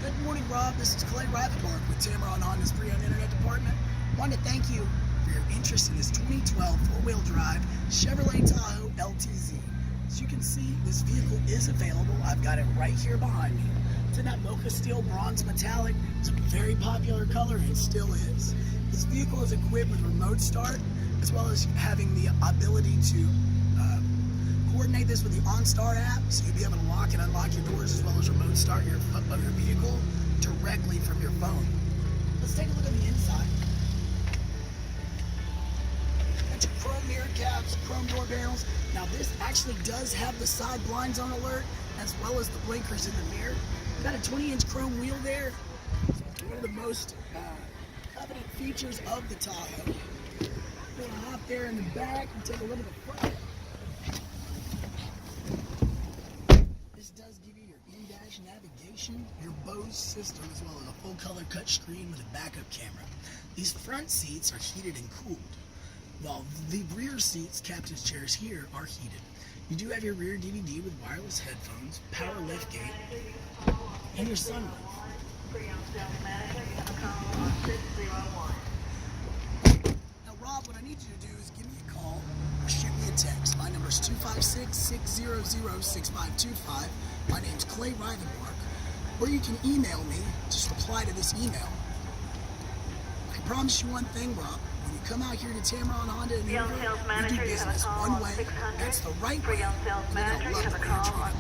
Good morning, Rob. This is Clay Rivenbark with Tameron Honda's pre-owned internet department. I want to thank you for your interest in this 2012 four-wheel drive Chevrolet Tahoe LTZ. As you can see, this vehicle is available. I've got it right here behind me. It's in that mocha steel bronze metallic. It's a very popular color and still is. This vehicle is equipped with remote start, as well as having the ability to coordinate this with the OnStar app, so you'll be able to lock and unlock your doors as well as remote start your vehicle directly from your phone. Let's take a look at the inside. Got your chrome mirror caps, chrome door panels. Now this actually does have the side blinds on alert, as well as the blinkers in the mirror. Got a 20-inch chrome wheel there. One of the most coveted features of the Tahoe. We're gonna hop there in the back and take a look at the front. Does give you your in-dash navigation, your Bose system, as well as a full color cut screen with a backup camera. These front seats are heated and cooled, while the rear seats, captain's chairs here, are heated. You do have your rear DVD with wireless headphones, power liftgate, and your sunroof. Now, Rob, what I need you to do is give me a call or shoot me a text. My number is 256-600-6525. My name's Clay Rivenbark. Or you can email me. Just reply to this email. I can promise you one thing, Rob. When you come out here to Tameron Honda and we do business one way. That's the right way. And I love the way you're treated.